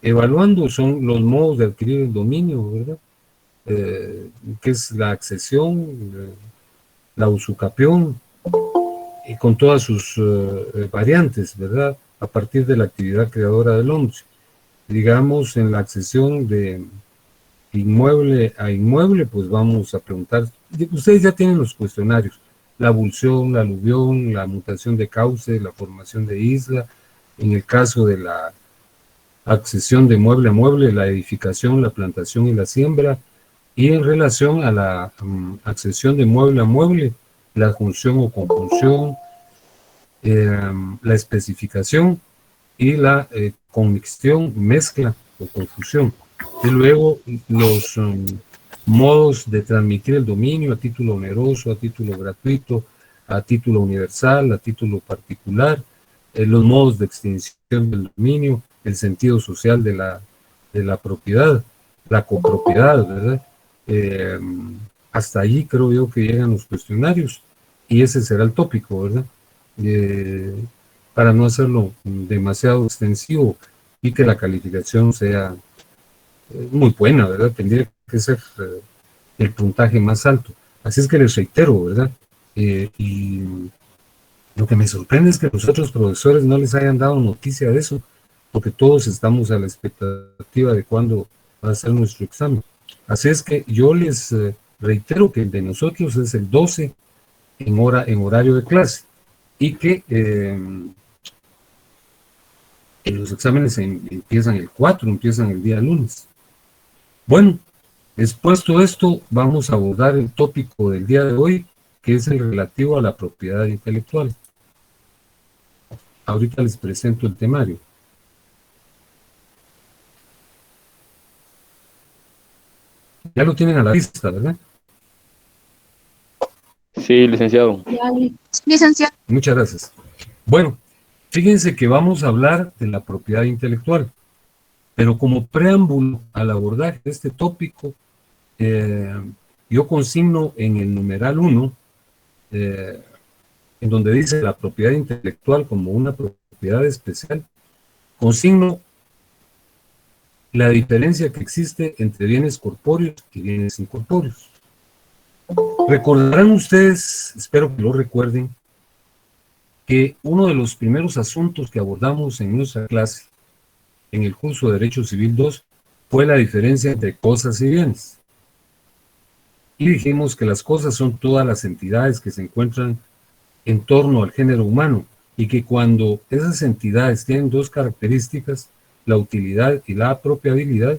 evaluando son los modos de adquirir el dominio, ¿verdad? Que es la accesión, la usucapión, y con todas sus variantes, ¿verdad? A partir de la actividad creadora del hombre. Digamos, en la accesión de inmueble a inmueble, pues vamos a preguntar, ustedes ya tienen los cuestionarios, la abulsión, la aluvión, la mutación de cauce, la formación de isla, en el caso de la accesión de mueble a mueble, la edificación, la plantación y la siembra, y en relación a la accesión de mueble a mueble, la junción o conjunción, la especificación y la conmixtión, mezcla o confusión. Y luego los modos de transmitir el dominio a título oneroso, a título gratuito, a título universal, a título particular, los modos de extinción del dominio, el sentido social de la propiedad, la copropiedad, ¿verdad? Hasta allí creo yo que llegan los cuestionarios y ese será el tópico, ¿verdad? Para no hacerlo demasiado extensivo y que la calificación sea muy buena, ¿verdad? Tendría que ser el puntaje más alto. Así es que les reitero, ¿verdad? Y lo que me sorprende es que los otros profesores no les hayan dado noticia de eso, porque todos estamos a la expectativa de cuándo va a ser nuestro examen. Así es que yo les reitero que el de nosotros es el 12 en horario de clase y que los exámenes empiezan el 4, empiezan el día lunes. Bueno, expuesto esto, vamos a abordar el tópico del día de hoy, que es el relativo a la propiedad intelectual. Ahorita les presento el temario. Ya lo tienen a la vista, ¿verdad? Sí, licenciado. Licenciado. Muchas gracias. Bueno, fíjense que vamos a hablar de la propiedad intelectual, pero como preámbulo al abordaje de este tópico, yo consigno en el numeral 1, en donde dice la propiedad intelectual como una propiedad especial, consigno la diferencia que existe entre bienes corpóreos y bienes incorpóreos. Recordarán ustedes, espero que lo recuerden, que uno de los primeros asuntos que abordamos en nuestra clase, en el curso de Derecho Civil 2, fue la diferencia entre cosas y bienes. Y dijimos que las cosas son todas las entidades que se encuentran en torno al género humano, y que cuando esas entidades tienen dos características, la utilidad y la apropiabilidad,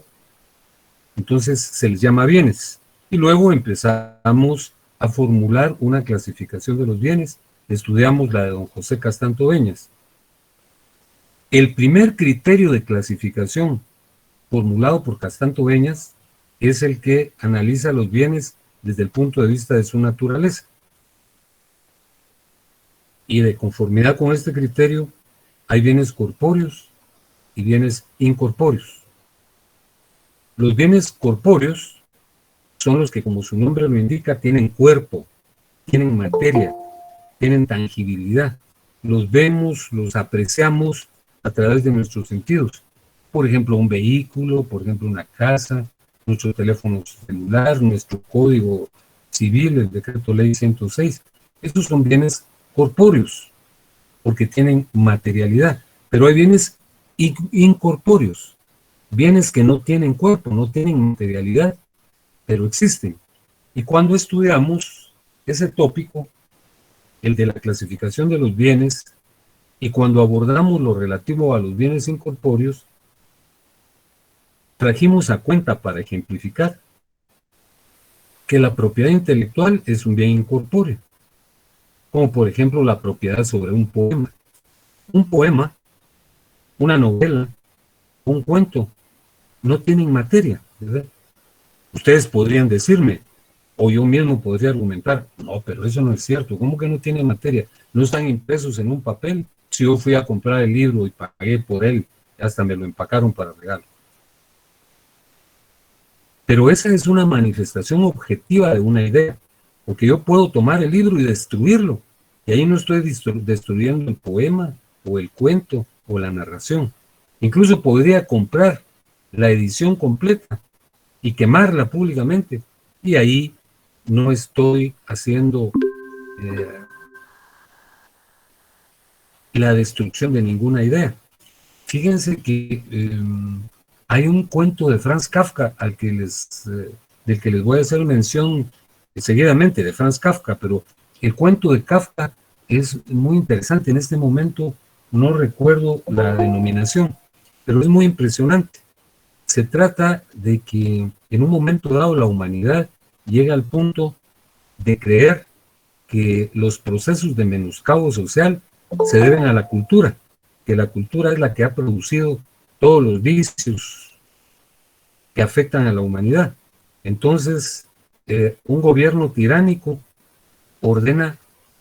entonces se les llama bienes. Y luego empezamos a formular una clasificación de los bienes. Estudiamos la de don José Castanto Beñas. El primer criterio de clasificación formulado por Castanto Beñas es el que analiza los bienes desde el punto de vista de su naturaleza. Y de conformidad con este criterio, hay bienes corpóreos y bienes incorpóreos. Los bienes corpóreos son los que, como su nombre lo indica, tienen cuerpo, tienen materia, tienen tangibilidad. Los vemos, los apreciamos a través de nuestros sentidos. Por ejemplo, un vehículo, por ejemplo, una casa, nuestro teléfono celular, nuestro código civil, el decreto ley 106. Estos son bienes corpóreos, porque tienen materialidad. Pero hay bienes incorpóreos, bienes que no tienen cuerpo, no tienen materialidad, pero existen. Y cuando estudiamos ese tópico, el de la clasificación de los bienes, y cuando abordamos lo relativo a los bienes incorpóreos, trajimos a cuenta para ejemplificar que la propiedad intelectual es un bien incorpóreo, como por ejemplo la propiedad sobre un poema. Un poema, una novela, un cuento, no tienen materia, ¿verdad? Ustedes podrían decirme, o yo mismo podría argumentar, no, pero eso no es cierto, ¿cómo que no tiene materia? ¿No están impresos en un papel? Si yo fui a comprar el libro y pagué por él, hasta me lo empacaron para regalo. Pero esa es una manifestación objetiva de una idea, porque yo puedo tomar el libro y destruirlo, y ahí no estoy destruyendo el poema, o el cuento, o la narración. Incluso podría comprar la edición completa y quemarla públicamente. Y ahí no estoy haciendo la destrucción de ninguna idea. Fíjense que hay un cuento de Franz Kafka del que les voy a hacer mención seguidamente, de Franz Kafka, pero el cuento de Kafka es muy interesante. En este momento no recuerdo la denominación, pero es muy impresionante. Se trata de que en un momento dado la humanidad llega al punto de creer que los procesos de menoscabo social se deben a la cultura, que la cultura es la que ha producido todos los vicios que afectan a la humanidad. Entonces, un gobierno tiránico ordena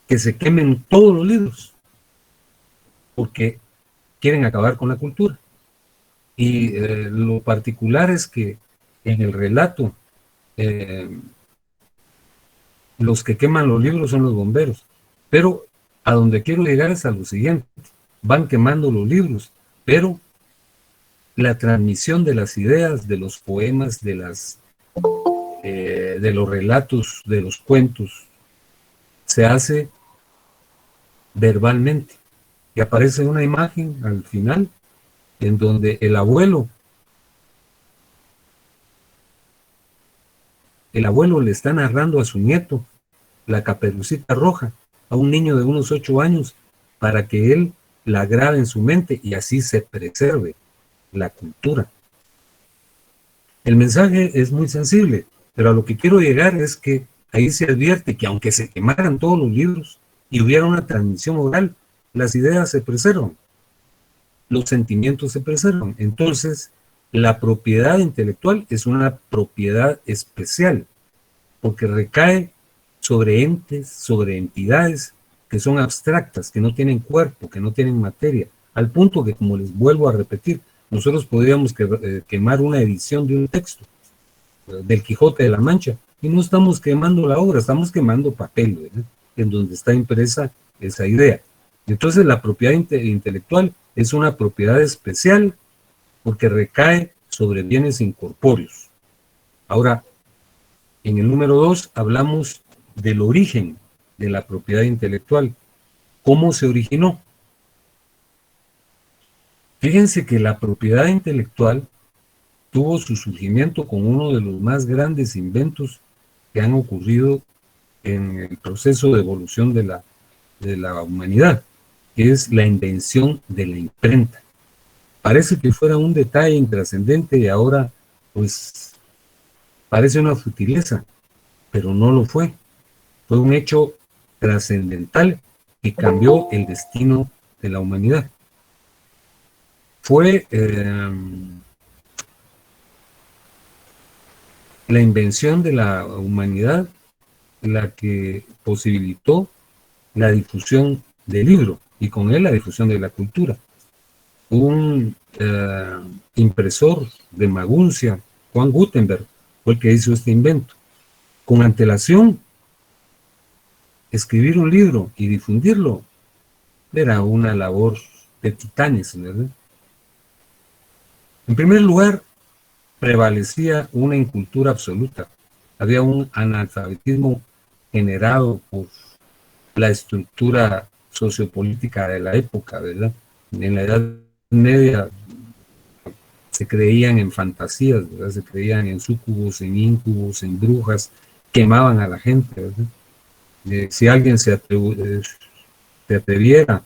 que se quemen todos los libros, porque quieren acabar con la cultura. Y lo particular es que en el relato, los que queman los libros son los bomberos. Pero a donde quiero llegar es a lo siguiente: van quemando los libros, pero la transmisión de las ideas, de los poemas, de los relatos, de los cuentos, se hace verbalmente. Y aparece una imagen al final en donde el abuelo le está narrando a su nieto La Caperucita Roja, a un niño de unos 8 años, para que él la grabe en su mente y así se preserve la cultura. El mensaje es muy sensible, pero a lo que quiero llegar es que ahí se advierte que aunque se quemaran todos los libros y hubiera una transmisión oral, las ideas se preservan, los sentimientos se preservan. Entonces, la propiedad intelectual es una propiedad especial, porque recae sobre entes, sobre entidades que son abstractas, que no tienen cuerpo, que no tienen materia, al punto que, como les vuelvo a repetir, nosotros podríamos quemar una edición de un texto, del Quijote de la Mancha, y no estamos quemando la obra, estamos quemando papel, ¿verdad?, en donde está impresa esa idea. Entonces la propiedad intelectual es una propiedad especial porque recae sobre bienes incorpóreos. Ahora, en el número 2 hablamos del origen de la propiedad intelectual. ¿Cómo se originó? Fíjense que la propiedad intelectual tuvo su surgimiento con uno de los más grandes inventos que han ocurrido en el proceso de evolución de la humanidad, que es la invención de la imprenta. Parece que fuera un detalle intrascendente y ahora, pues, parece una futileza, pero no lo fue. Fue un hecho trascendental que cambió el destino de la humanidad. Fue la invención de la humanidad la que posibilitó la difusión del libro y con él la difusión de la cultura. Un impresor de Maguncia, Juan Gutenberg, fue el que hizo este invento. Con antelación, escribir un libro y difundirlo era una labor de titanes, ¿verdad? En primer lugar, prevalecía una incultura absoluta. Había un analfabetismo generado por la estructura sociopolítica de la época, ¿verdad? En la Edad Media se creían en fantasías, ¿verdad? Se creían en súcubos, en íncubos, en brujas, quemaban a la gente, ¿verdad? Si alguien se atreviera,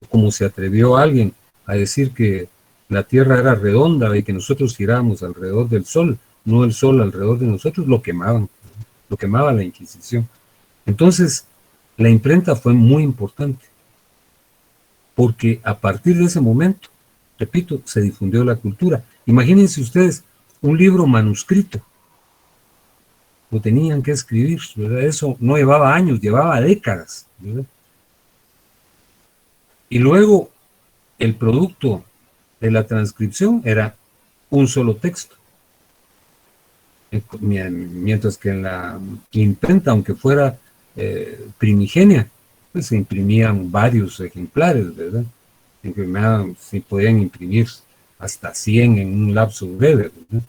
como se atrevió alguien, a decir que la Tierra era redonda y que nosotros girábamos alrededor del Sol, no el Sol alrededor de nosotros, lo quemaban, lo quemaba la Inquisición. Entonces, la imprenta fue muy importante, porque a partir de ese momento, repito, se difundió la cultura. Imagínense ustedes, un libro manuscrito, lo tenían que escribir, ¿verdad? Eso no llevaba años, llevaba décadas, ¿verdad? Y luego, el producto de la transcripción era un solo texto. Mientras que en la imprenta, aunque fuera primigenia, pues se imprimían varios ejemplares, ¿verdad? Se podían imprimir hasta 100 en un lapso breve, ¿verdad?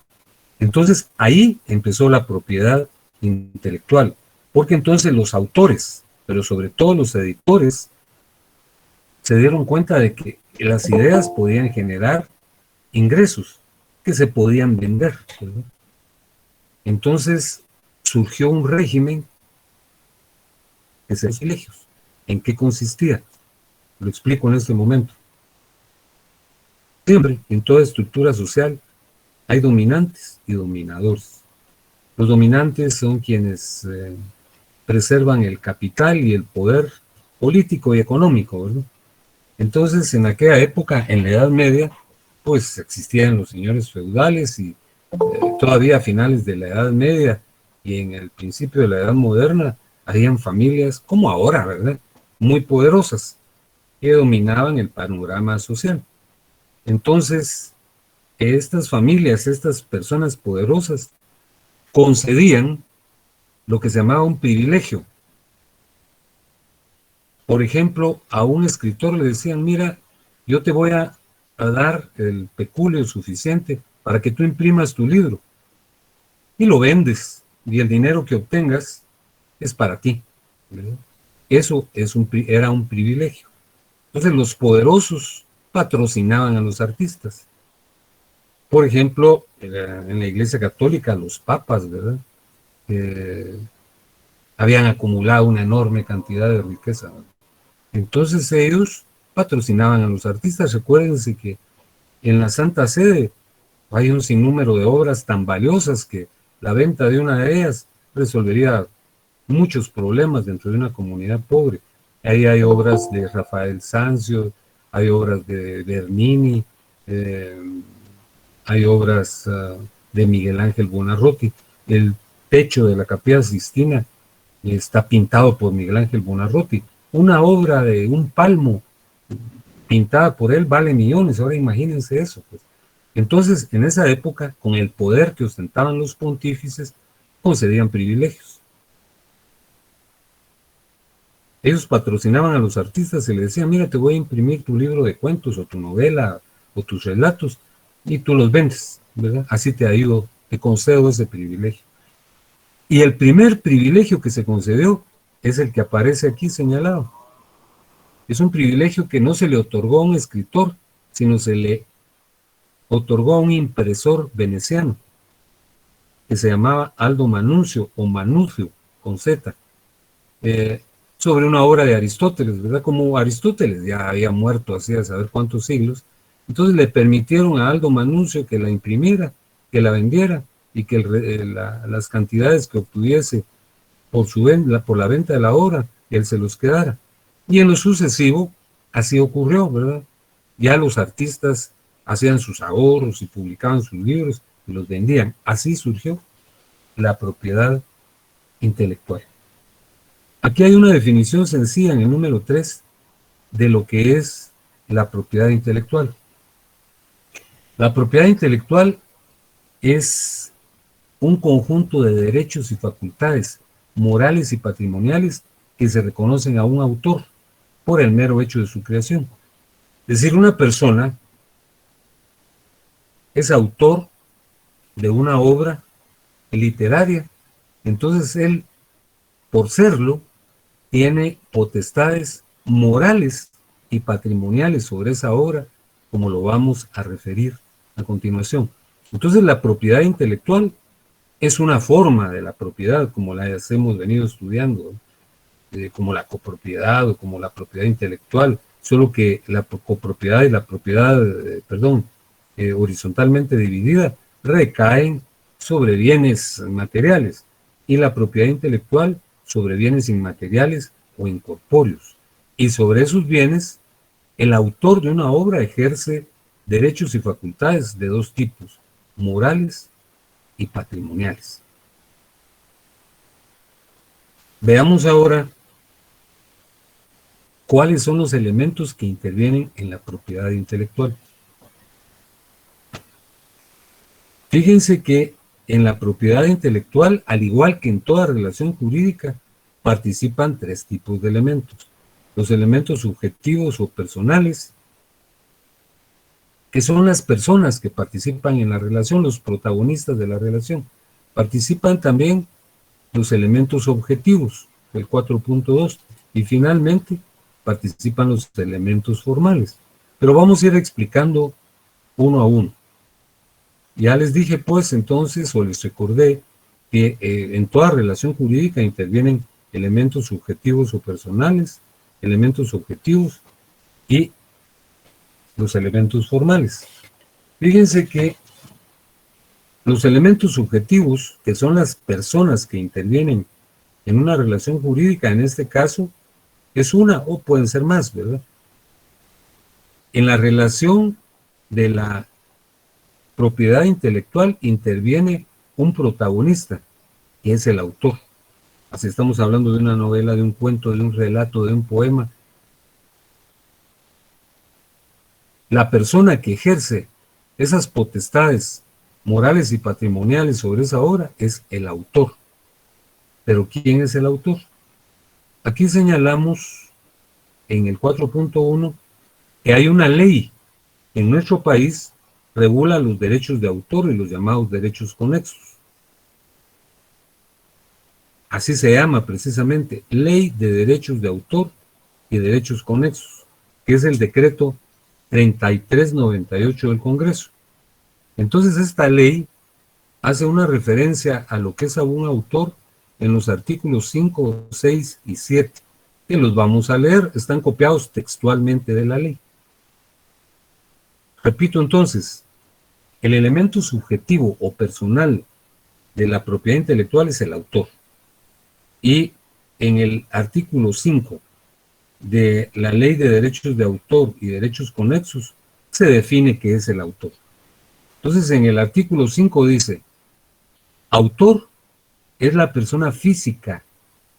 Entonces ahí empezó la propiedad intelectual, porque entonces los autores, pero sobre todo los editores, se dieron cuenta de que las ideas podían generar ingresos que se podían vender, ¿verdad? Entonces surgió un régimen que se llama privilegios. ¿En qué consistía? Lo explico en este momento. Siempre, en toda estructura social, hay dominantes y dominadores. Los dominantes son quienes preservan el capital y el poder político y económico, ¿verdad? Entonces, en aquella época, en la Edad Media, pues existían los señores feudales y todavía a finales de la Edad Media y en el principio de la Edad Moderna, habían familias, como ahora, ¿verdad?, muy poderosas, que dominaban el panorama social. Entonces, estas familias, estas personas poderosas, concedían lo que se llamaba un privilegio. Por ejemplo, a un escritor le decían, mira, yo te voy a dar el peculio suficiente para que tú imprimas tu libro y lo vendes, y el dinero que obtengas es para ti, ¿verdad? Eso era un privilegio. Entonces los poderosos patrocinaban a los artistas. Por ejemplo, en la Iglesia Católica, los papas, ¿verdad?, habían acumulado una enorme cantidad de riqueza, ¿verdad? Entonces ellos patrocinaban a los artistas. Recuérdense que en la Santa Sede hay un sinnúmero de obras tan valiosas que la venta de una de ellas resolvería muchos problemas dentro de una comunidad pobre. Ahí hay obras de Rafael Sanzio, hay obras de Bernini, hay obras de Miguel Ángel Buonarroti. El techo de la Capilla Sistina está pintado por Miguel Ángel Buonarroti. Una obra de un palmo pintada por él vale millones. Ahora imagínense eso, pues. Entonces, en esa época, con el poder que ostentaban los pontífices, concedían privilegios. Ellos patrocinaban a los artistas y les decían, mira, te voy a imprimir tu libro de cuentos o tu novela o tus relatos y tú los vendes, ¿verdad? Así te ayudo, te concedo ese privilegio. Y el primer privilegio que se concedió es el que aparece aquí señalado. Es un privilegio que no se le otorgó a un escritor, sino se le otorgó a un impresor veneciano, que se llamaba Aldo Manuncio, o Manuncio, con Z, sobre una obra de Aristóteles, ¿verdad? Como Aristóteles ya había muerto hacía saber cuántos siglos, entonces le permitieron a Aldo Manuncio que la imprimiera, que la vendiera, y que las cantidades que obtuviese por la venta de la obra, él se los quedara. Y en lo sucesivo, así ocurrió, ¿verdad? Ya los artistas hacían sus ahorros y publicaban sus libros y los vendían. Así surgió la propiedad intelectual. Aquí hay una definición sencilla en el número 3 de lo que es la propiedad intelectual. La propiedad intelectual es un conjunto de derechos y facultades morales y patrimoniales que se reconocen a un autor por el mero hecho de su creación. Es decir, una persona es autor de una obra literaria, entonces él, por serlo, tiene potestades morales y patrimoniales sobre esa obra, como lo vamos a referir a continuación. Entonces la propiedad intelectual es una forma de la propiedad, como la hemos venido estudiando, como la copropiedad o como la propiedad intelectual, solo que la copropiedad y la propiedad, horizontalmente dividida, recaen sobre bienes materiales y la propiedad intelectual sobre bienes inmateriales o incorpóreos. Y sobre esos bienes, el autor de una obra ejerce derechos y facultades de dos tipos, morales y patrimoniales. Veamos ahora cuáles son los elementos que intervienen en la propiedad intelectual. Fíjense que en la propiedad intelectual, al igual que en toda relación jurídica, participan tres tipos de elementos. Los elementos subjetivos o personales, que son las personas que participan en la relación, los protagonistas de la relación. Participan también los elementos objetivos, el 4.2, y finalmente participan los elementos formales. Pero vamos a ir explicando uno a uno. Ya les dije, pues, entonces, o les recordé, que en toda relación jurídica intervienen elementos subjetivos o personales, elementos objetivos y los elementos formales. Fíjense que los elementos subjetivos, que son las personas que intervienen en una relación jurídica, en este caso, es una o pueden ser más, ¿verdad? En la relación de la propiedad intelectual interviene un protagonista, que es el autor. Así estamos hablando de una novela, de un cuento, de un relato, de un poema. La persona que ejerce esas potestades morales y patrimoniales sobre esa obra es el autor. Pero ¿quién es el autor? Aquí señalamos en el 4.1 que hay una ley en nuestro país regula los derechos de autor y los llamados derechos conexos. Así se llama precisamente, Ley de Derechos de Autor y Derechos Conexos, que es el decreto 3398 del Congreso. Entonces esta ley hace una referencia a lo que es a un autor en los artículos 5, 6 y 7, que los vamos a leer, están copiados textualmente de la ley. Repito entonces, el elemento subjetivo o personal de la propiedad intelectual es el autor. Y en el artículo 5 de la Ley de Derechos de Autor y Derechos Conexos se define qué es el autor. Entonces en el artículo 5 dice, autor es la persona física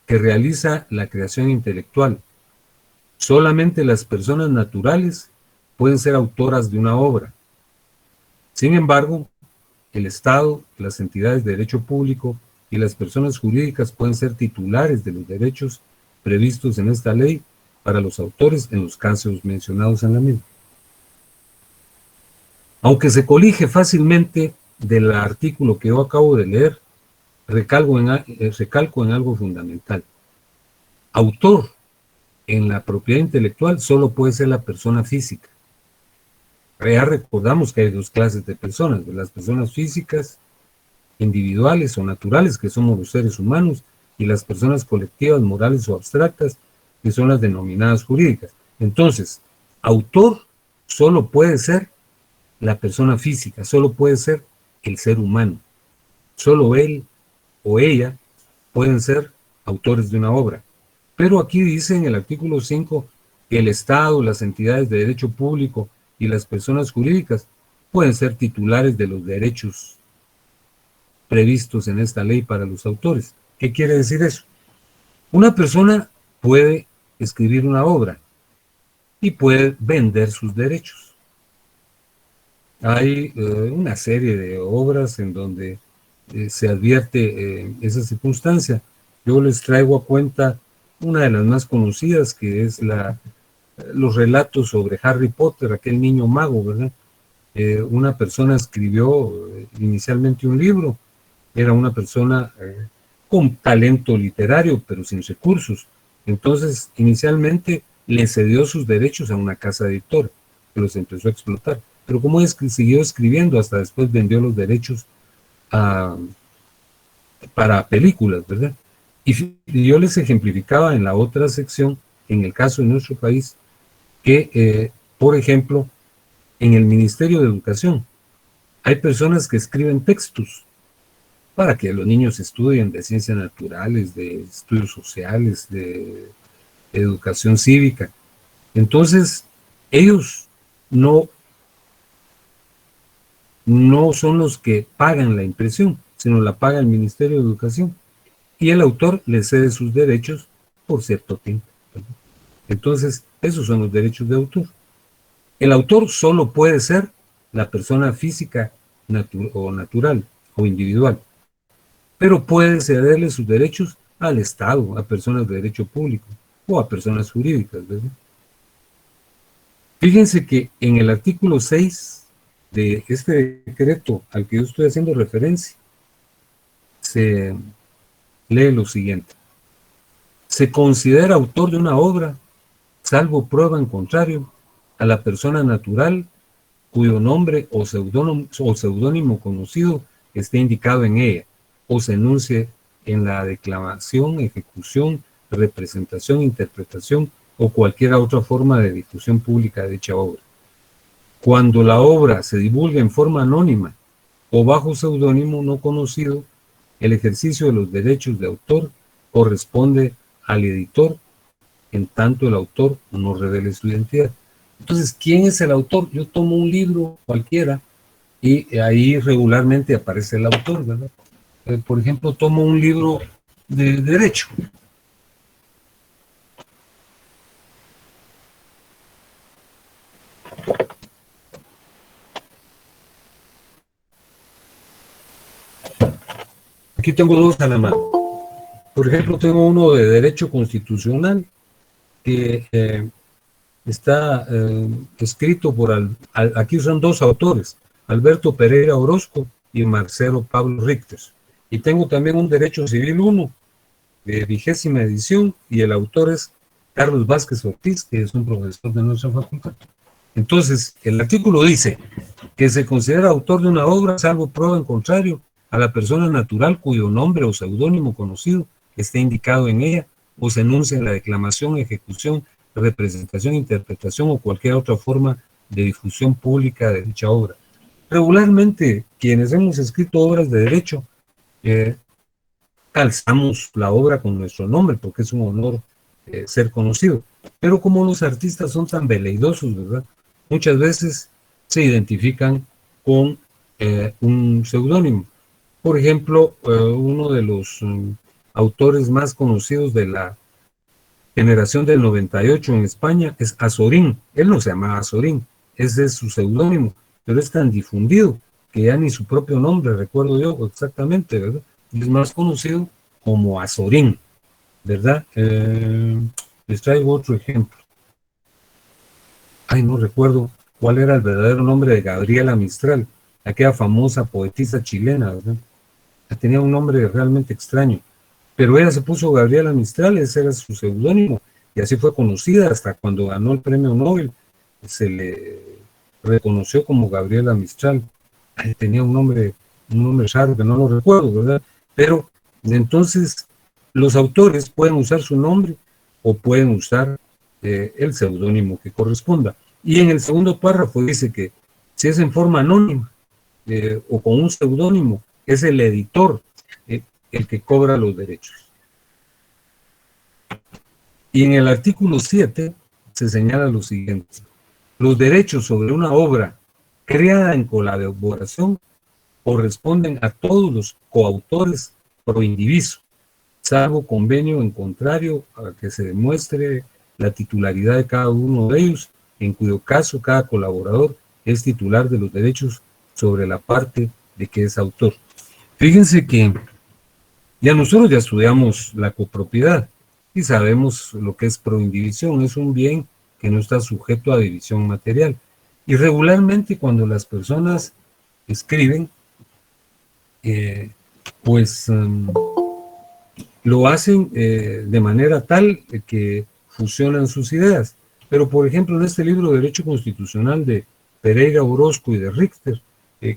que realiza la creación intelectual. Solamente las personas naturales pueden ser autoras de una obra. Sin embargo, el Estado, las entidades de derecho público y las personas jurídicas pueden ser titulares de los derechos previstos en esta ley para los autores en los casos mencionados en la misma. Aunque se colige fácilmente del artículo que yo acabo de leer, recalco en algo fundamental. Autor en la propiedad intelectual solo puede ser la persona física. Ya recordamos que hay dos clases de personas, de las personas físicas, individuales o naturales, que somos los seres humanos, y las personas colectivas, morales o abstractas, que son las denominadas jurídicas. Entonces, autor solo puede ser la persona física, solo puede ser el ser humano. Solo él o ella pueden ser autores de una obra. Pero aquí dice en el artículo 5 que el Estado, las entidades de derecho público y las personas jurídicas pueden ser titulares de los derechos previstos en esta ley para los autores. ¿Qué quiere decir eso? Una persona puede escribir una obra y puede vender sus derechos. Hay una serie de obras en donde se advierte esa circunstancia. Yo les traigo a cuenta una de las más conocidas, que es los relatos sobre Harry Potter, aquel niño mago, ¿verdad? Una persona escribió inicialmente un libro, era una persona con talento literario, pero sin recursos. Entonces, inicialmente le cedió sus derechos a una casa editora, que los empezó a explotar. Pero como es que siguió escribiendo, hasta después vendió los derechos para películas, ¿verdad? Y yo les ejemplificaba en la otra sección, en el caso de nuestro país, que, por ejemplo, en el Ministerio de Educación, hay personas que escriben textos para que los niños estudien de ciencias naturales, de estudios sociales, de educación cívica. Entonces, ellos no son los que pagan la impresión, sino la paga el Ministerio de Educación. Y el autor le cede sus derechos por cierto tiempo. Entonces, esos son los derechos de autor. El autor solo puede ser la persona física o natural o individual, pero puede cederle sus derechos al Estado, a personas de derecho público o a personas jurídicas, ¿verdad? Fíjense que en el artículo 6 de este decreto al que yo estoy haciendo referencia, se lee lo siguiente: se considera autor de una obra, salvo prueba en contrario, a la persona natural cuyo nombre o seudónimo conocido esté indicado en ella, o se enuncie en la declamación, ejecución, representación, interpretación o cualquier otra forma de difusión pública de dicha obra. Cuando la obra se divulga en forma anónima o bajo seudónimo no conocido, el ejercicio de los derechos de autor corresponde al editor, en tanto el autor no revele su identidad. Entonces, ¿quién es el autor? Yo tomo un libro cualquiera y ahí regularmente aparece el autor, ¿verdad? Por ejemplo, tomo un libro de derecho. Aquí tengo dos a la mano. Por ejemplo, tengo uno de Derecho Constitucional que está escrito por, aquí son dos autores, Alberto Pereira Orozco y Marcelo Pablo Richter. Y tengo también un Derecho Civil 1 de 20ª edición, y el autor es Carlos Vázquez Ortiz, que es un profesor de nuestra facultad. Entonces, el artículo dice que se considera autor de una obra, salvo prueba en contrario, a la persona natural cuyo nombre o seudónimo conocido esté indicado en ella, o se enuncia en la declamación, ejecución, representación, interpretación o cualquier otra forma de difusión pública de dicha obra. Regularmente, quienes hemos escrito obras de derecho, calzamos la obra con nuestro nombre, porque es un honor ser conocido. Pero como los artistas son tan veleidosos, ¿verdad? Muchas veces se identifican con un seudónimo. Por ejemplo, uno de los autores más conocidos de la generación del 98 en España es Azorín. Él no se llamaba Azorín, ese es su seudónimo, pero es tan difundido que ya ni su propio nombre recuerdo yo exactamente, ¿verdad? Y es más conocido como Azorín, ¿verdad? Les traigo otro ejemplo. Ay, no recuerdo cuál era el verdadero nombre de Gabriela Mistral, aquella famosa poetisa chilena, ¿verdad? Tenía un nombre realmente extraño, pero ella se puso Gabriela Mistral, ese era su seudónimo, y así fue conocida hasta cuando ganó el premio Nobel, se le reconoció como Gabriela Mistral. Ay, tenía un nombre raro que no lo recuerdo, ¿verdad? Pero entonces los autores pueden usar su nombre o pueden usar el seudónimo que corresponda. Y en el segundo párrafo dice que si es en forma anónima o con un seudónimo, es el editor el que cobra los derechos. Y en el artículo 7 se señala lo siguiente: los derechos sobre una obra creada en colaboración corresponden a todos los coautores pro indiviso, salvo convenio en contrario a que se demuestre la titularidad de cada uno de ellos, en cuyo caso cada colaborador es titular de los derechos sobre la parte de que es autor. Fíjense que ya nosotros ya estudiamos la copropiedad y sabemos lo que es proindivisión, es un bien que no está sujeto a división material. Y regularmente cuando las personas escriben, lo hacen de manera tal que fusionan sus ideas. Pero, por ejemplo, en este libro de Derecho Constitucional de Pereira Orozco y de Richter,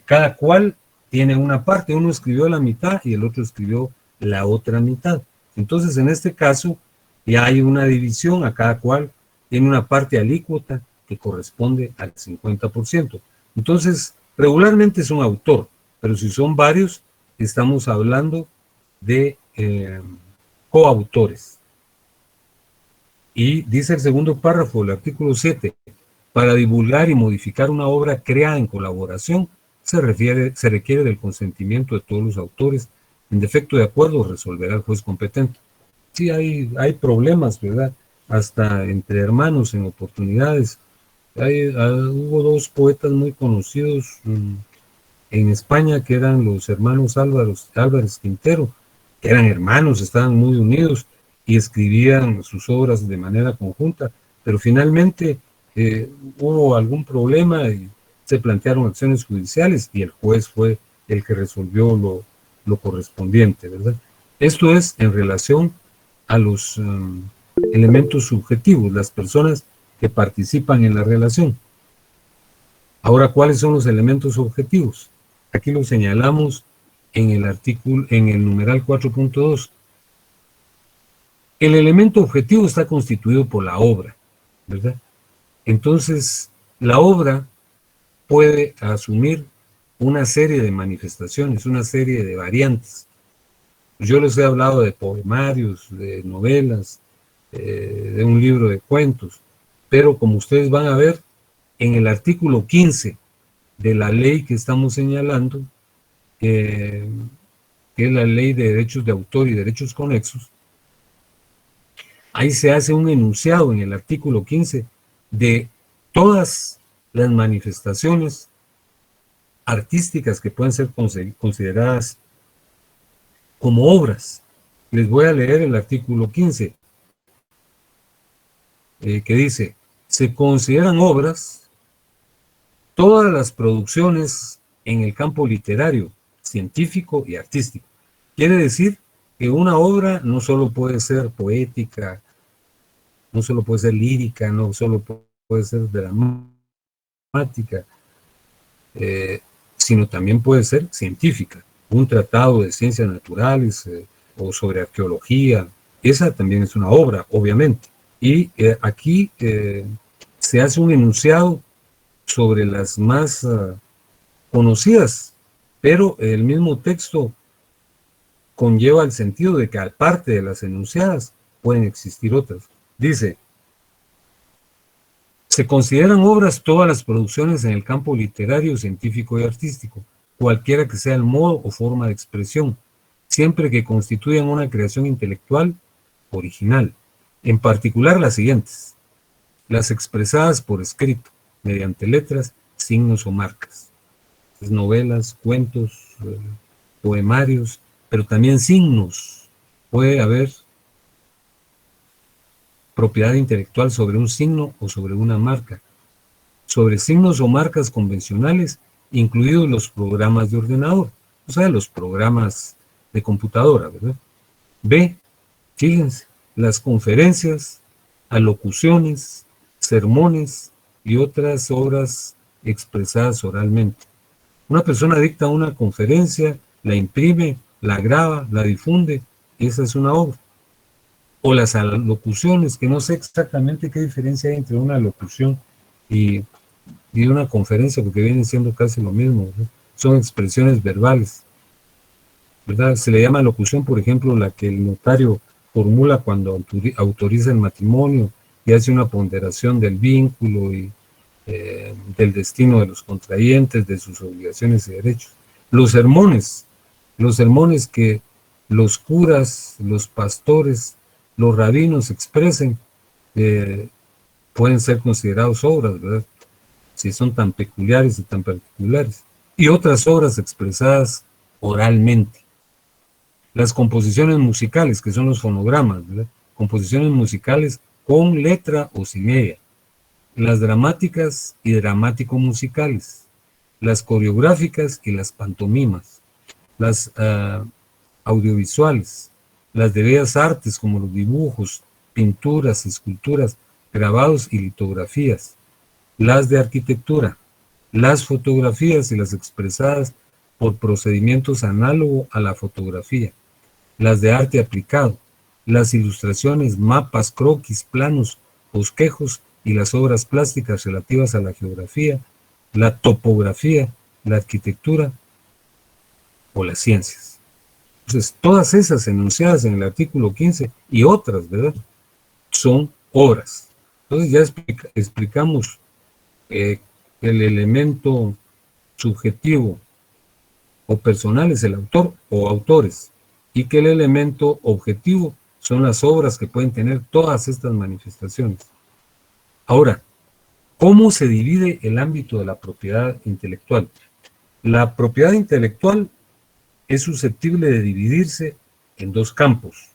cada cual tiene una parte, uno escribió la mitad y el otro escribió la otra mitad. Entonces, en este caso, ya hay una división, a cada cual tiene una parte alícuota que corresponde al 50%. Entonces, regularmente es un autor, pero si son varios, estamos hablando de coautores. Y dice el segundo párrafo del artículo 7, para divulgar y modificar una obra creada en colaboración, se requiere del consentimiento de todos los autores. En defecto de acuerdo, resolverá el juez competente. Sí, hay problemas, ¿verdad? Hasta entre hermanos en oportunidades. Hubo dos poetas muy conocidos en España que eran los hermanos Álvarez Quintero, que eran hermanos, estaban muy unidos y escribían sus obras de manera conjunta, pero finalmente hubo algún problema y se plantearon acciones judiciales y el juez fue el que resolvió lo correspondiente, ¿verdad? Esto es en relación a los elementos subjetivos, las personas que participan en la relación. Ahora, ¿cuáles son los elementos objetivos? Aquí lo señalamos en el artículo, en el numeral 4.2. El elemento objetivo está constituido por la obra, ¿verdad? Entonces, la obra puede asumir una serie de manifestaciones, una serie de variantes. Yo les he hablado de poemarios, de novelas, de un libro de cuentos, pero como ustedes van a ver, en el artículo 15 de la ley que estamos señalando, que es la ley de derechos de autor y derechos conexos, ahí se hace un enunciado en el artículo 15 de todas las manifestaciones artísticas que pueden ser consideradas como obras. Les voy a leer el artículo 15, que dice: se consideran obras todas las producciones en el campo literario, científico y artístico. Quiere decir que una obra no solo puede ser poética, no solo puede ser lírica, no solo puede ser dramática, sino también puede ser científica. Un tratado de ciencias naturales o sobre arqueología, esa también es una obra, obviamente. Y aquí se hace un enunciado sobre las más conocidas, pero el mismo texto conlleva el sentido de que aparte de las enunciadas pueden existir otras. Dice: se consideran obras todas las producciones en el campo literario, científico y artístico, cualquiera que sea el modo o forma de expresión, siempre que constituyan una creación intelectual original. En particular las siguientes: las expresadas por escrito, mediante letras, signos o marcas. Novelas, cuentos, poemarios, pero también signos. Puede haber propiedad intelectual sobre un signo o sobre una marca. Sobre signos o marcas convencionales, incluidos los programas de ordenador, o sea, los programas de computadora, ¿verdad? B, fíjense, las conferencias, alocuciones, sermones y otras obras expresadas oralmente. Una persona dicta una conferencia, la imprime, la graba, la difunde, esa es una obra. O las alocuciones, que no sé exactamente qué diferencia hay entre una alocución y una conferencia, porque vienen siendo casi lo mismo, ¿verdad? Son expresiones verbales, ¿verdad? Se le llama alocución, por ejemplo, la que el notario formula cuando autoriza el matrimonio y hace una ponderación del vínculo y del destino de los contrayentes, de sus obligaciones y derechos. Los sermones que los curas, los pastores, los rabinos expresen, pueden ser considerados obras, ¿verdad? Si son tan peculiares y tan particulares. Y otras obras expresadas oralmente. Las composiciones musicales, que son los fonogramas, ¿verdad? Composiciones musicales con letra o sin ella. Las dramáticas y dramático-musicales. Las coreográficas y las pantomimas. Las audiovisuales. Las de bellas artes, como los dibujos, pinturas, esculturas, grabados y litografías. Las de arquitectura. Las fotografías y las expresadas por procedimientos análogos a la fotografía. Las de arte aplicado, las ilustraciones, mapas, croquis, planos, bosquejos y las obras plásticas relativas a la geografía, la topografía, la arquitectura o las ciencias. Entonces, todas esas enunciadas en el artículo 15 y otras, ¿verdad?, son obras. Entonces ya explicamos el elemento subjetivo o personal es el autor o autores, y que el elemento objetivo son las obras que pueden tener todas estas manifestaciones. Ahora, ¿cómo se divide el ámbito de la propiedad intelectual? La propiedad intelectual es susceptible de dividirse en dos campos,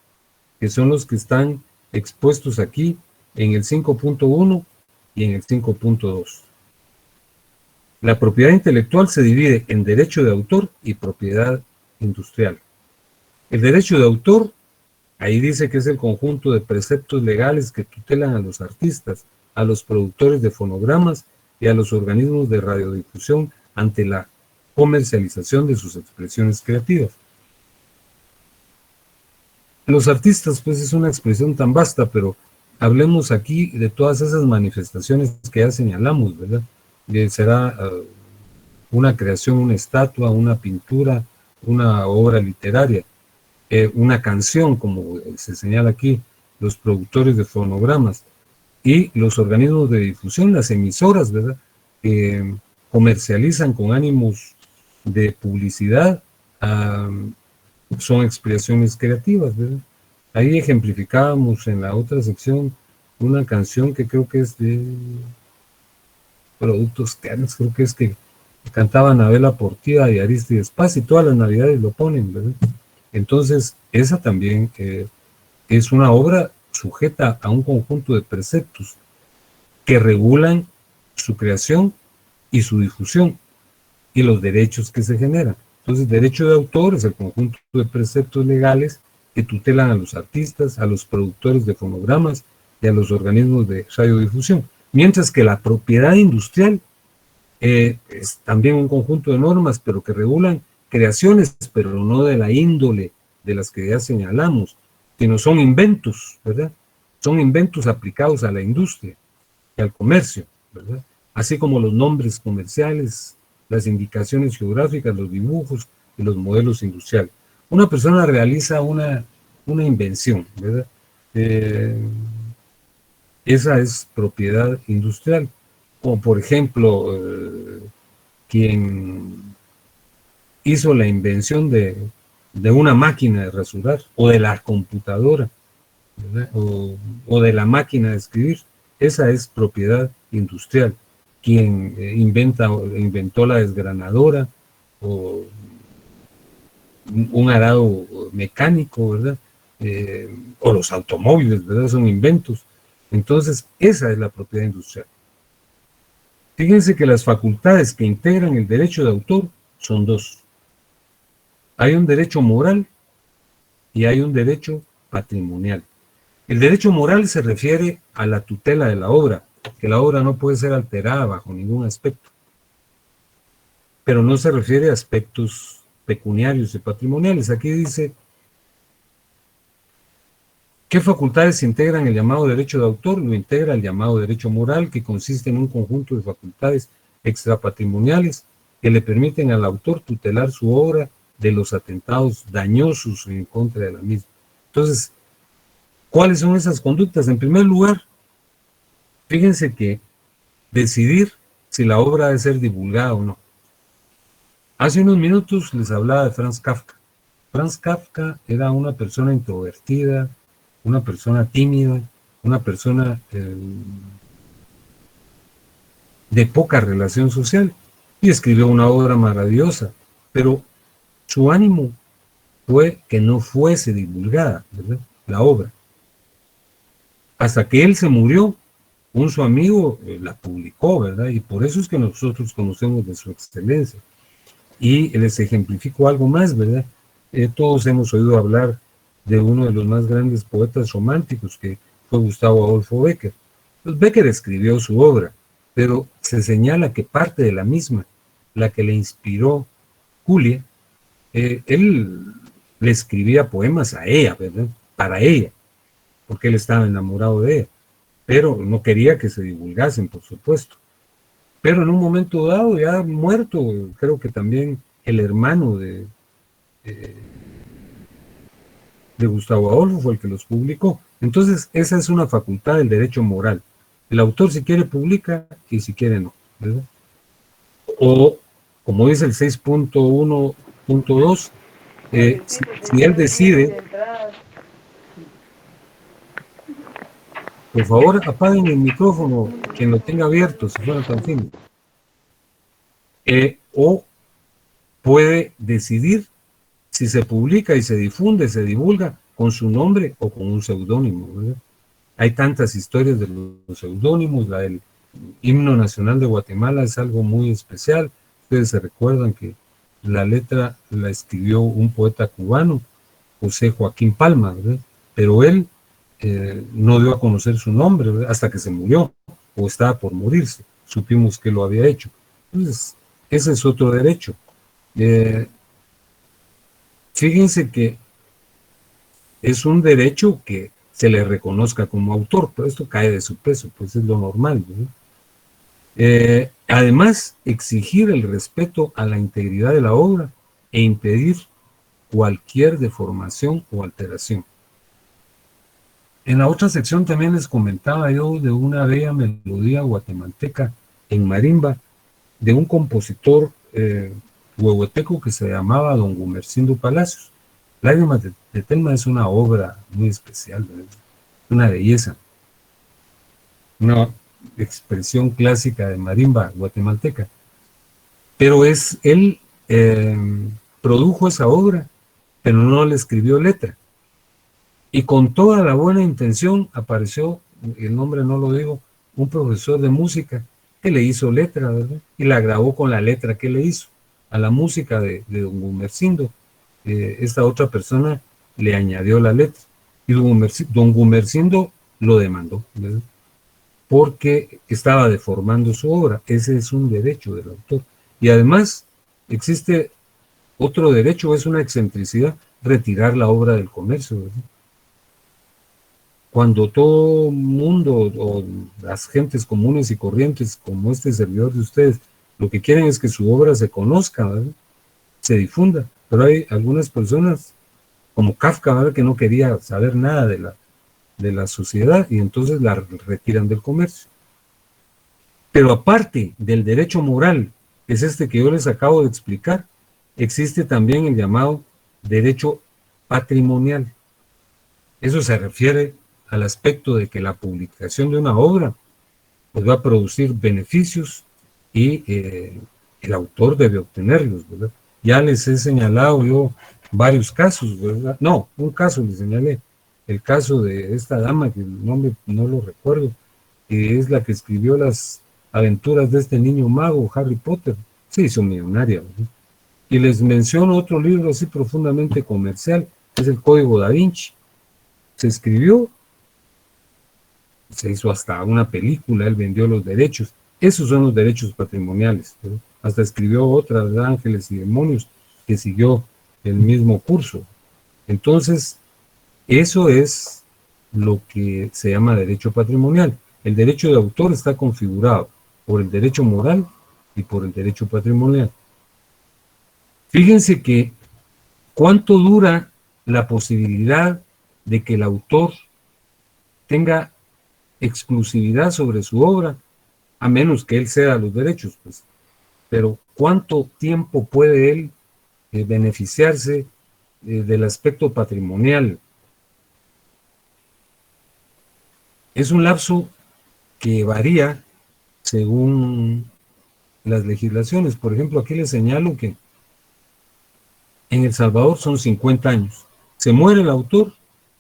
que son los que están expuestos aquí en el 5.1 y en el 5.2. La propiedad intelectual se divide en derecho de autor y propiedad industrial. El derecho de autor, ahí dice que es el conjunto de preceptos legales que tutelan a los artistas, a los productores de fonogramas y a los organismos de radiodifusión ante la comercialización de sus expresiones creativas. Los artistas, pues es una expresión tan vasta, pero hablemos aquí de todas esas manifestaciones que ya señalamos, ¿verdad? Será una creación, una estatua, una pintura, una obra literaria, una canción, como se señala aquí, los productores de fonogramas y los organismos de difusión, las emisoras, ¿verdad? Que comercializan con ánimos de publicidad, son expresiones creativas, ¿verdad? Ahí ejemplificábamos en la otra sección una canción que creo que es de Productos Canes, creo que es que cantaban Abela Portilla y Aristides Paz, y todas las navidades lo ponen, ¿verdad? Entonces, esa también es una obra sujeta a un conjunto de preceptos que regulan su creación y su difusión y los derechos que se generan. Entonces, derecho de autor es el conjunto de preceptos legales que tutelan a los artistas, a los productores de fonogramas y a los organismos de radiodifusión. Mientras que la propiedad industrial es también un conjunto de normas, pero que regulan creaciones, pero no de la índole de las que ya señalamos, sino son inventos, ¿verdad? Son inventos aplicados a la industria y al comercio, ¿verdad? Así como los nombres comerciales, las indicaciones geográficas, los dibujos y los modelos industriales. Una persona realiza una invención, ¿verdad? Esa es propiedad industrial. Como por ejemplo, quien hizo la invención de una máquina de rasurar, o de la computadora, ¿verdad? O de la máquina de escribir, esa es propiedad industrial. Quien inventó la desgranadora, o un arado mecánico, ¿verdad? O los automóviles, ¿verdad? Son inventos. Entonces, esa es la propiedad industrial. Fíjense que las facultades que integran el derecho de autor son dos. Hay un derecho moral y hay un derecho patrimonial. El derecho moral se refiere a la tutela de la obra, que la obra no puede ser alterada bajo ningún aspecto, pero no se refiere a aspectos pecuniarios y patrimoniales. Aquí dice, ¿qué facultades integran el llamado derecho de autor? Lo integra el llamado derecho moral, que consiste en un conjunto de facultades extrapatrimoniales que le permiten al autor tutelar su obra de los atentados dañosos en contra de la misma. Entonces, ¿cuáles son esas conductas? En primer lugar, fíjense que decidir si la obra debe ser divulgada o no. Hace unos minutos les hablaba de Franz Kafka. Franz Kafka era una persona introvertida, una persona tímida, una persona de poca relación social, y escribió una obra maravillosa, pero su ánimo fue que no fuese divulgada, ¿verdad?, la obra. Hasta que él se murió, su amigo la publicó, ¿verdad? Y por eso es que nosotros conocemos de su excelencia. Y les ejemplifico algo más, ¿verdad? Todos hemos oído hablar de uno de los más grandes poetas románticos, que fue Gustavo Adolfo Bécquer. Pues Bécquer escribió su obra, pero se señala que parte de la misma, la que le inspiró Julia, él le escribía poemas a ella, ¿verdad?, para ella, porque él estaba enamorado de ella, pero no quería que se divulgasen, por supuesto. Pero en un momento dado, ya muerto, creo que también el hermano de Gustavo Adolfo fue el que los publicó. Entonces, esa es una facultad del derecho moral. El autor, si quiere, publica, y si quiere, no, ¿verdad? O, como dice el 6.1.2, si él decide, por favor, apaguen el micrófono, quien lo tenga abierto, si fuera tan fino. O puede decidir si se publica y se difunde, se divulga con su nombre o con un seudónimo, ¿verdad? Hay tantas historias de los seudónimos, la del himno nacional de Guatemala es algo muy especial. Ustedes se recuerdan que la letra la escribió un poeta cubano, José Joaquín Palma, ¿verdad? Pero él no dio a conocer su nombre, ¿verdad? Hasta que se murió o estaba por morirse. Supimos que lo había hecho. Entonces, ese es otro derecho. Fíjense que es un derecho que se le reconozca como autor, pero esto cae de su peso, pues es lo normal, ¿verdad? Además, exigir el respeto a la integridad de la obra e impedir cualquier deformación o alteración. En la otra sección también les comentaba yo de una bella melodía guatemalteca en marimba de un compositor huehueteco que se llamaba don Gumersindo Palacios. Lágrimas de Telma es una obra muy especial, ¿verdad? Una belleza, una expresión clásica de marimba guatemalteca. Pero él produjo esa obra, pero no le escribió letra. Y con toda la buena intención apareció, el nombre no lo digo, un profesor de música que le hizo letra, ¿verdad? Y la grabó con la letra que le hizo a la música de don Gumersindo. Esta otra persona le añadió la letra. Y don Gumersindo lo demandó, ¿verdad? Porque estaba deformando su obra. Ese es un derecho del autor. Y además existe otro derecho, es una excentricidad, retirar la obra del comercio, ¿verdad? Cuando todo mundo o las gentes comunes y corrientes como este servidor de ustedes, lo que quieren es que su obra se conozca, ¿verdad? Se difunda, pero hay algunas personas como Kafka, ¿verdad?, que no quería saber nada de la sociedad y entonces la retiran del comercio. Pero aparte del derecho moral, que es este que yo les acabo de explicar, existe también el llamado derecho patrimonial. Eso se refiere al aspecto de que la publicación de una obra pues va a producir beneficios y el autor debe obtenerlos, ¿verdad? Ya les he señalado yo varios casos, ¿verdad? No, un caso les señalé, el caso de esta dama, que el nombre no lo recuerdo, que es la que escribió las aventuras de este niño mago, Harry Potter. Se hizo millonaria, ¿verdad? Y les menciono otro libro así profundamente comercial, que es el Código Da Vinci. Se escribió, se hizo hasta una película, él vendió los derechos. Esos son los derechos patrimoniales, ¿verdad? Hasta escribió otra de Ángeles y Demonios que siguió el mismo curso. Entonces, eso es lo que se llama derecho patrimonial. El derecho de autor está configurado por el derecho moral y por el derecho patrimonial. Fíjense que cuánto dura la posibilidad de que el autor tenga exclusividad sobre su obra, a menos que él ceda los derechos, pues. Pero ¿cuánto tiempo puede él beneficiarse del aspecto patrimonial? Es un lapso que varía según las legislaciones. Por ejemplo, aquí les señalo que en El Salvador son 50 años. Se muere el autor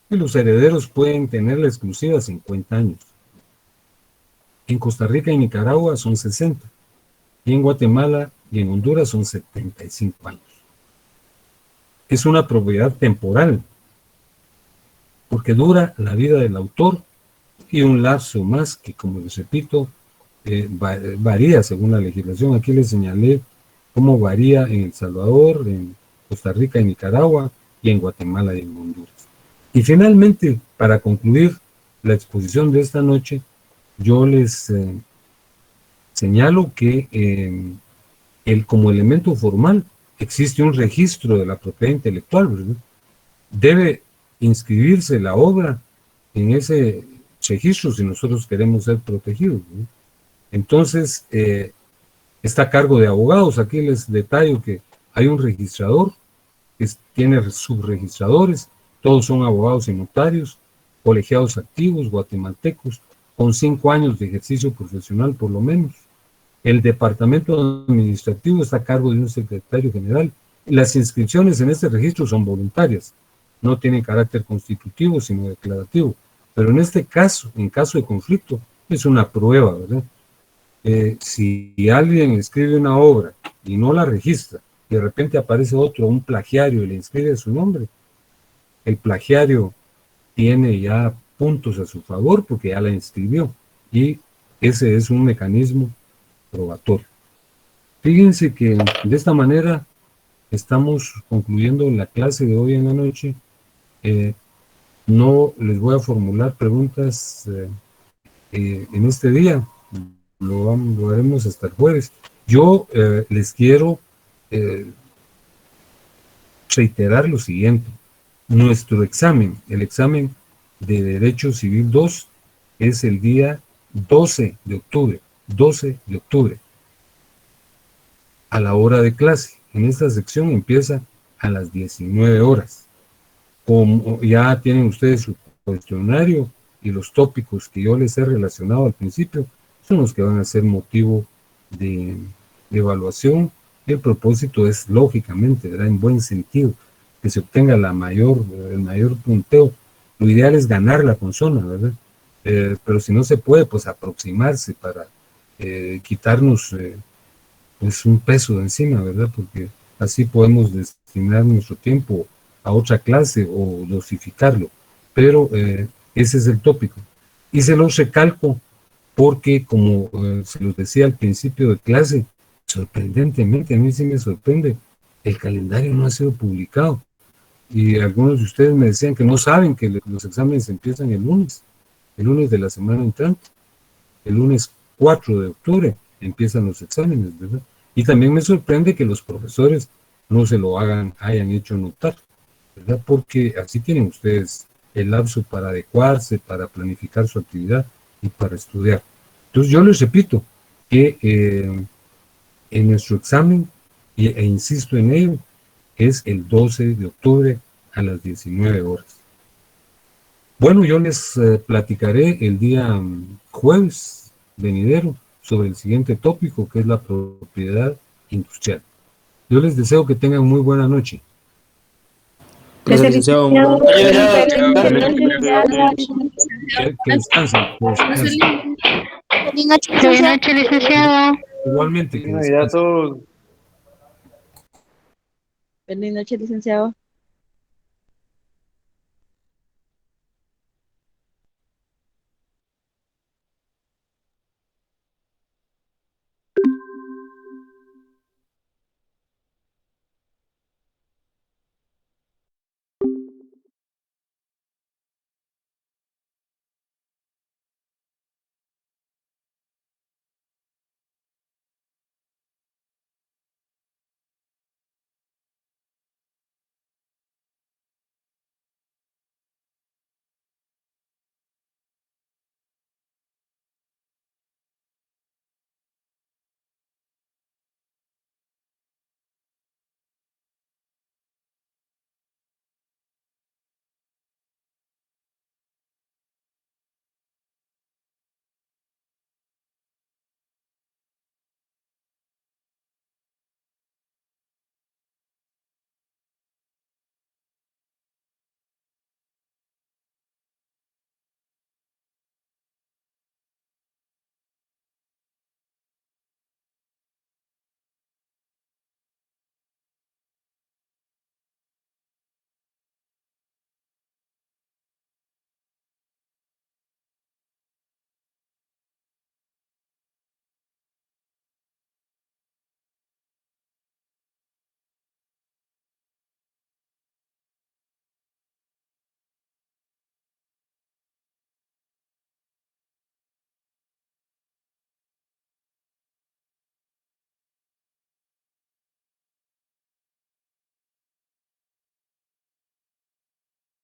y los herederos pueden tener la exclusiva 50 años. En Costa Rica y Nicaragua son 60. Y en Guatemala y en Honduras son 75 años. Es una propiedad temporal, porque dura la vida del autor y un lapso más que, como les repito, varía según la legislación. Aquí les señalé cómo varía en El Salvador, en Costa Rica y Nicaragua, y en Guatemala y en Honduras. Y finalmente, para concluir la exposición de esta noche, yo les señalo que como elemento formal existe un registro de la propiedad intelectual, ¿verdad? Debe inscribirse la obra en ese registro si nosotros queremos ser protegidos, ¿verdad? Entonces, está a cargo de abogados. Aquí les detallo que hay un registrador que tiene subregistradores, todos son abogados y notarios, colegiados activos, guatemaltecos, con 5 años de ejercicio profesional por lo menos. El departamento administrativo está a cargo de un secretario general. Las inscripciones en este registro son voluntarias, no tienen carácter constitutivo, sino declarativo. Pero en este caso, en caso de conflicto, es una prueba, ¿verdad? Si alguien escribe una obra y no la registra, y de repente aparece otro, un plagiario, y le inscribe su nombre, el plagiario tiene ya puntos a su favor porque ya la inscribió, y ese es un mecanismo probatorio. Fíjense que de esta manera estamos concluyendo la clase de hoy en la noche. No les voy a formular preguntas en este día, lo haremos hasta el jueves. Yo les quiero reiterar lo siguiente. Nuestro examen, el examen de Derecho Civil 2, es el día 12 de octubre, 12 de octubre, a la hora de clase. En esta sección empieza a las 19 horas. Como ya tienen ustedes su cuestionario y los tópicos que yo les he relacionado al principio, son los que van a ser motivo de evaluación. El propósito es, lógicamente, ¿verdad?, en buen sentido, que se obtenga el mayor punteo. Lo ideal es ganar la consona, ¿verdad? Pero si no se puede, pues aproximarse para quitarnos pues un peso de encima, ¿verdad? Porque así podemos destinar nuestro tiempo a otra clase o dosificarlo. Pero ese es el tópico. Y se los recalco porque, como se los decía al principio de clase, sorprendentemente, a mí sí me sorprende, el calendario no ha sido publicado. Y algunos de ustedes me decían que no saben que los exámenes empiezan el lunes de la semana entrante. El lunes 4 de octubre empiezan los exámenes, ¿verdad? Y también me sorprende que los profesores no se lo hayan hecho notar, ¿verdad? Porque así tienen ustedes el lapso para adecuarse, para planificar su actividad y para estudiar. Entonces yo les repito que en nuestro examen, e insisto en ello, es el 12 de octubre a las 19 horas. Bueno, yo les platicaré el día jueves venidero sobre el siguiente tópico, que es la propiedad industrial. Yo les deseo que tengan muy buena noche. Gracias, licenciado. Que descansen. Feliz noche, Buenas noches, licenciado. Igualmente, que Feliz Navidad a descansen. todos. Feliz noche, licenciado.